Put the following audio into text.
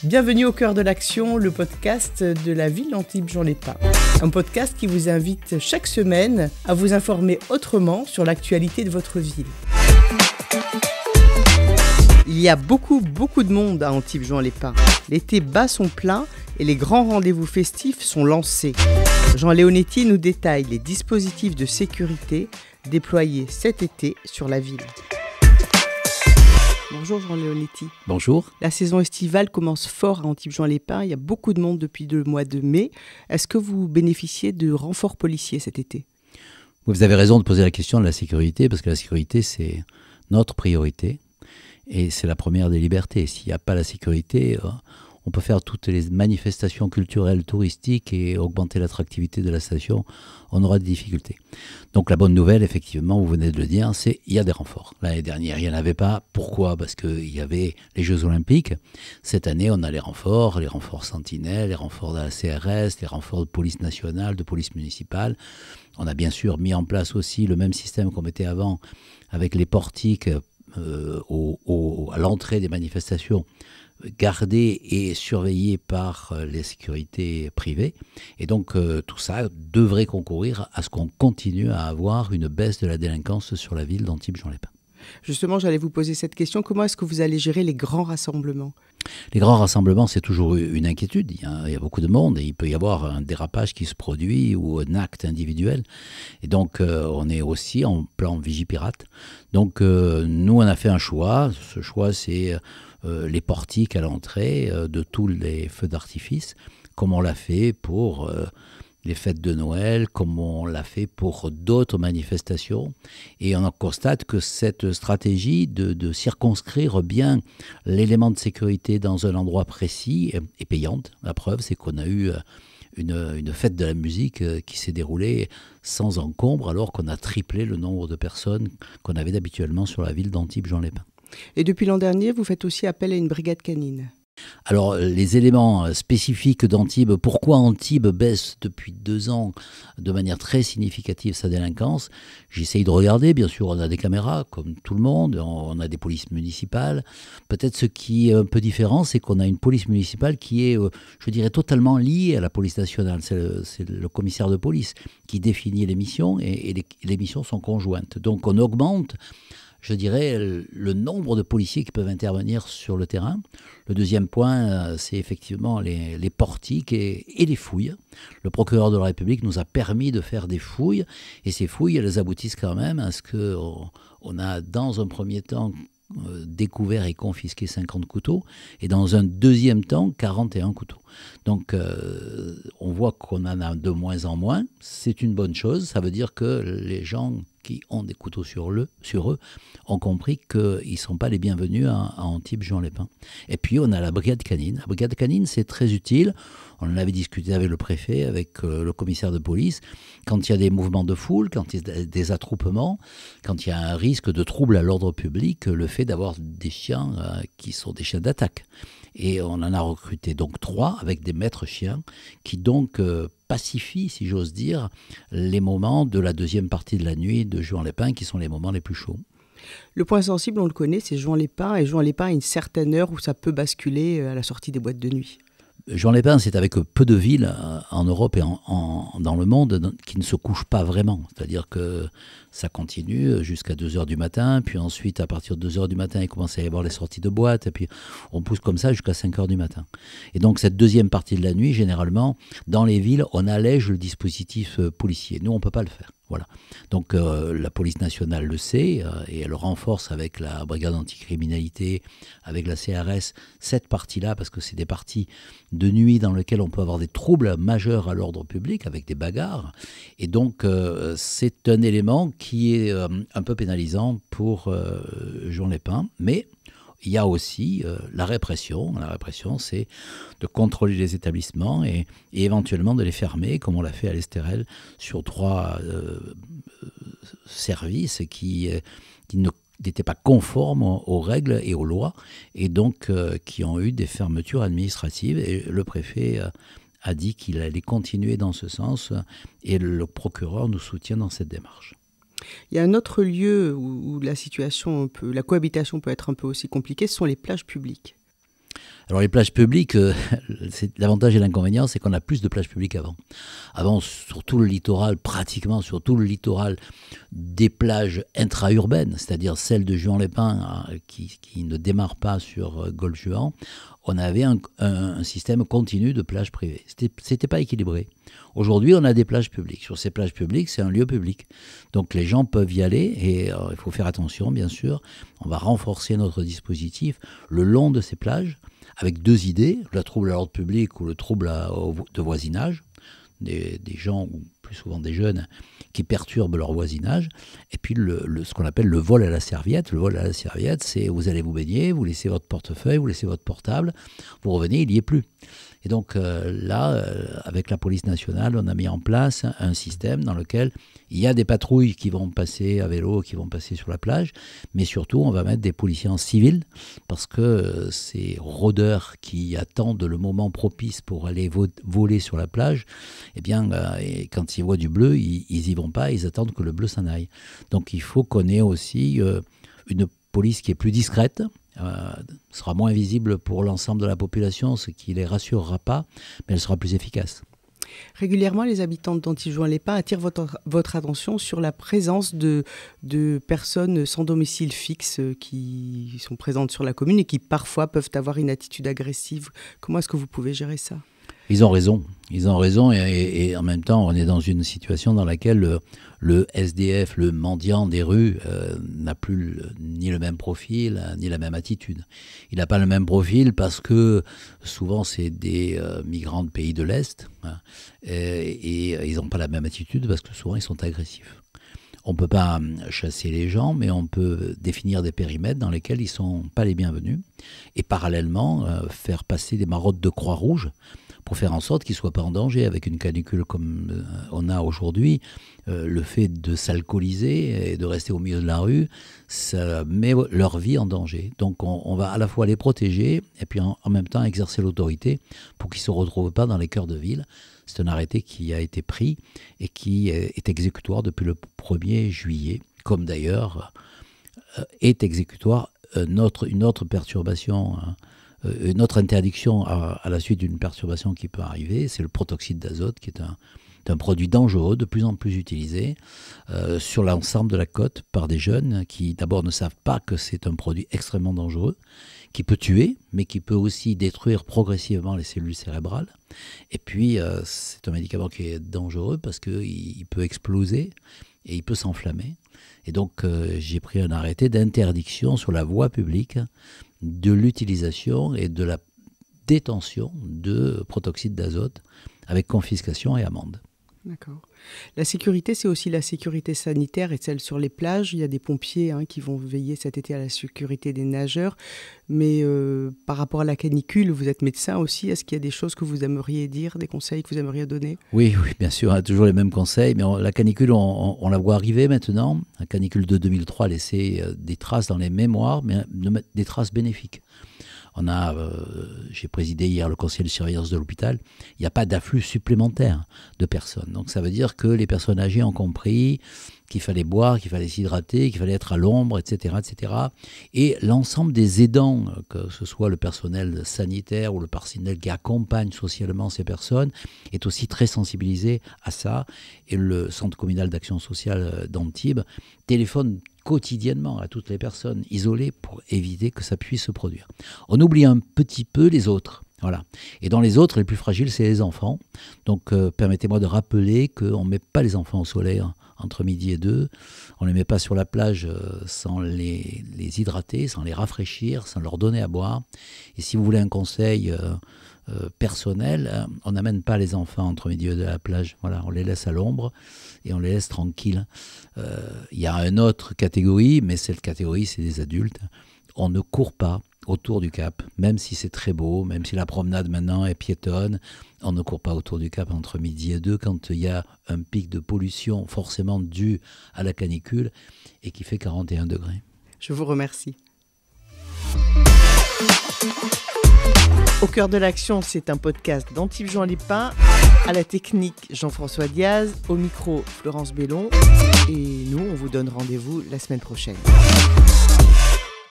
Bienvenue au cœur de l'action, le podcast de la ville d'Antibes-Juan-les-Pins. Un podcast qui vous invite chaque semaine à vous informer autrement sur l'actualité de votre ville. Il y a beaucoup de monde à Antibes-Juan-les-Pins. L'été bat son plein et les grands rendez-vous festifs sont lancés. Jean Leonetti nous détaille les dispositifs de sécurité déployés cet été sur la ville. Bonjour Jean Leonetti. Bonjour. La saison estivale commence fort à Antibes-Juan-les-Pins. Il y a beaucoup de monde depuis le mois de mai. Est-ce que vous bénéficiez de renforts policiers cet été ? Vous avez raison de poser la question de la sécurité, parce que la sécurité, c'est notre priorité et c'est la première des libertés. S'il n'y a pas la sécurité, on peut faire toutes les manifestations culturelles, touristiques et augmenter l'attractivité de la station, on aura des difficultés. Donc la bonne nouvelle, effectivement, vous venez de le dire, c'est qu'il y a des renforts. L'année dernière, il n'y en avait pas. Pourquoi ? Parce qu'il y avait les Jeux Olympiques. Cette année, on a les renforts Sentinelles, les renforts de la CRS, les renforts de police nationale, de police municipale. On a bien sûr mis en place aussi le même système qu'on mettait avant avec les portiques à l'entrée des manifestations, gardés et surveillés par les sécurités privées. Et donc tout ça devrait concourir à ce qu'on continue à avoir une baisse de la délinquance sur la ville d'Antibes-Juan-les-Pins. Justement, j'allais vous poser cette question. Comment est-ce que vous allez gérer les grands rassemblements ? Les grands rassemblements, c'est toujours une inquiétude. Il y a beaucoup de monde et il peut y avoir un dérapage qui se produit ou un acte individuel. Et donc, on est aussi en plan Vigipirate. Donc, nous, on a fait un choix. Ce choix, c'est les portiques à l'entrée de tous les feux d'artifice, comme on l'a fait pour les fêtes de Noël, comme on l'a fait pour d'autres manifestations. Et on constate que cette stratégie de circonscrire bien l'élément de sécurité dans un endroit précis est payante. La preuve, c'est qu'on a eu une fête de la musique qui s'est déroulée sans encombre, alors qu'on a triplé le nombre de personnes qu'on avait habituellement sur la ville d'Antibes-Juan-les-Pins. Et depuis l'an dernier, vous faites aussi appel à une brigade canine. Alors, les éléments spécifiques d'Antibes, pourquoi Antibes baisse depuis 2 ans de manière très significative sa délinquance ? J'essaye de regarder, bien sûr, on a des caméras, comme tout le monde, on a des polices municipales. Peut-être ce qui est un peu différent, c'est qu'on a une police municipale qui est, je dirais, totalement liée à la police nationale. C'est le commissaire de police qui définit les missions et les missions sont conjointes. Donc, on augmente, je dirais, le nombre de policiers qui peuvent intervenir sur le terrain. Le deuxième point, c'est effectivement les portiques et les fouilles. Le procureur de la République nous a permis de faire des fouilles, et ces fouilles, elles aboutissent quand même à ce qu'on a, dans un premier temps, découvert et confisqué 50 couteaux, et dans un deuxième temps, 41 couteaux. Donc, on voit qu'on en a de moins en moins. C'est une bonne chose. Ça veut dire que les gens qui ont des couteaux sur eux ont compris qu'ils ne sont pas les bienvenus à Antibes-Juan-les-Pins. Et puis, on a la brigade canine. La brigade canine, c'est très utile. On en avait discuté avec le préfet, avec le commissaire de police. Quand il y a des mouvements de foule, quand il y a des attroupements, quand il y a un risque de trouble à l'ordre public, le fait d'avoir des chiens qui sont des chiens d'attaque. Et on en a recruté donc 3 avec des maîtres chiens qui donc pacifient, si j'ose dire, les moments de la deuxième partie de la nuit de Juan-les-Pins qui sont les moments les plus chauds. Le point sensible, on le connaît, c'est Juan-les-Pins. Et Juan-les-Pins a une certaine heure où ça peut basculer à la sortie des boîtes de nuit. Juan-les-Pins, c'est avec peu de villes en Europe et dans le monde qui ne se couchent pas vraiment. C'est-à-dire que ça continue jusqu'à 2h du matin, puis ensuite, à partir de 2h du matin, il commence à y avoir les sorties de boîtes, et puis on pousse comme ça jusqu'à 5h du matin. Et donc, cette deuxième partie de la nuit, généralement, dans les villes, on allège le dispositif policier. Nous, on ne peut pas le faire. Voilà. Donc la police nationale le sait et elle renforce avec la brigade anticriminalité, avec la CRS, cette partie-là, parce que c'est des parties de nuit dans lesquelles on peut avoir des troubles majeurs à l'ordre public, avec des bagarres. Et donc c'est un élément qui est un peu pénalisant pour Juan-les-Pins, mais il y a aussi la répression. La répression, c'est de contrôler les établissements et éventuellement de les fermer, comme on l'a fait à l'Estérel, sur 3 services qui n'étaient pas conformes aux règles et aux lois, et donc qui ont eu des fermetures administratives. Et le préfet a dit qu'il allait continuer dans ce sens, et le procureur nous soutient dans cette démarche. Il y a un autre lieu où la cohabitation peut être un peu aussi compliquée, ce sont les plages publiques. Alors les plages publiques, l'avantage et l'inconvénient, c'est qu'on a plus de plages publiques avant. Avant, sur tout le littoral, pratiquement sur tout le littoral, des plages intra-urbaines, c'est-à-dire celles de Juan-les-Pins qui ne démarrent pas sur Golfe-Juan, on avait un système continu de plages privées. C'était pas équilibré. Aujourd'hui, on a des plages publiques. Sur ces plages publiques, c'est un lieu public. Donc les gens peuvent y aller et il faut faire attention, bien sûr. On va renforcer notre dispositif le long de ces plages avec 2 idées, le trouble à l'ordre public ou le trouble de voisinage. Des gens, ou plus souvent des jeunes, qui perturbent leur voisinage. Et puis ce qu'on appelle le vol à la serviette. Le vol à la serviette, c'est vous allez vous baigner, vous laissez votre portefeuille, vous laissez votre portable, vous revenez, il n'y est plus. Et donc là, avec la police nationale, on a mis en place un système dans lequel il y a des patrouilles qui vont passer à vélo, qui vont passer sur la plage, mais surtout on va mettre des policiers en civil parce que ces rôdeurs qui attendent le moment propice pour aller voler sur la plage, eh bien, quand ils voient du bleu, ils y vont pas, ils attendent que le bleu s'en aille. Donc il faut qu'on ait aussi une police qui est plus discrète, sera moins visible pour l'ensemble de la population, ce qui ne les rassurera pas, mais elle sera plus efficace. Régulièrement, les habitants d'Antibes-Juan-les-Pins attirent votre attention sur la présence de personnes sans domicile fixe qui sont présentes sur la commune et qui parfois peuvent avoir une attitude agressive. Comment est-ce que vous pouvez gérer ça ? Ils ont raison et en même temps on est dans une situation dans laquelle le SDF, le mendiant des rues n'a plus ni le même profil ni la même attitude. Il n'a pas le même profil parce que souvent c'est des migrants de pays de l'Est et ils n'ont pas la même attitude parce que souvent ils sont agressifs. On ne peut pas chasser les gens, mais on peut définir des périmètres dans lesquels ils ne sont pas les bienvenus et parallèlement faire passer des maraudes de Croix-Rouge pour faire en sorte qu'ils ne soient pas en danger. Avec une canicule comme on a aujourd'hui, le fait de s'alcooliser et de rester au milieu de la rue, ça met leur vie en danger. Donc on va à la fois les protéger et puis en même temps exercer l'autorité pour qu'ils ne se retrouvent pas dans les cœurs de ville. C'est un arrêté qui a été pris et qui est exécutoire depuis le 1er juillet, comme d'ailleurs est exécutoire une autre perturbation, une autre interdiction à la suite d'une perturbation qui peut arriver, c'est le protoxyde d'azote qui est un produit dangereux de plus en plus utilisé sur l'ensemble de la côte par des jeunes qui d'abord ne savent pas que c'est un produit extrêmement dangereux, qui peut tuer, mais qui peut aussi détruire progressivement les cellules cérébrales. Et puis c'est un médicament qui est dangereux parce qu'il peut exploser et il peut s'enflammer. Et donc j'ai pris un arrêté d'interdiction sur la voie publique de l'utilisation et de la détention de protoxyde d'azote avec confiscation et amende. D'accord. La sécurité, c'est aussi la sécurité sanitaire et celle sur les plages. Il y a des pompiers qui vont veiller cet été à la sécurité des nageurs. Mais par rapport à la canicule, vous êtes médecin aussi. Est-ce qu'il y a des choses que vous aimeriez dire, des conseils que vous aimeriez donner ? Oui, bien sûr, on a toujours les mêmes conseils. Mais la canicule, on la voit arriver maintenant. La canicule de 2003 a laissé des traces dans les mémoires, mais des traces bénéfiques. J'ai présidé hier le conseil de surveillance de l'hôpital, il n'y a pas d'afflux supplémentaire de personnes. Donc ça veut dire que les personnes âgées ont compris qu'il fallait boire, qu'il fallait s'hydrater, qu'il fallait être à l'ombre, etc., etc. Et l'ensemble des aidants, que ce soit le personnel sanitaire ou le personnel qui accompagne socialement ces personnes, est aussi très sensibilisé à ça. Et le centre communal d'action sociale d'Antibes téléphone quotidiennement à toutes les personnes isolées pour éviter que ça puisse se produire. On oublie un petit peu les autres. Voilà. Et dans les autres, les plus fragiles, c'est les enfants. Donc permettez-moi de rappeler qu'on ne met pas les enfants au soleil entre midi et 2. On ne les met pas sur la plage sans les hydrater, sans les rafraîchir, sans leur donner à boire. Et si vous voulez un conseil personnel, on n'amène pas les enfants entre midi et 2 à la plage. Voilà, on les laisse à l'ombre et on les laisse tranquilles. Il y a une autre catégorie, mais cette catégorie, c'est des adultes. On ne court pas autour du Cap, même si c'est très beau, même si la promenade maintenant est piétonne, on ne court pas autour du Cap entre midi et 2 quand il y a un pic de pollution forcément dû à la canicule et qui fait 41 degrés. Je vous remercie. Au cœur de l'action, c'est un podcast d'Antibes-Juan-les-Pins. À la technique, Jean-François Diaz. Au micro, Florence Bellon. Et nous, on vous donne rendez-vous la semaine prochaine.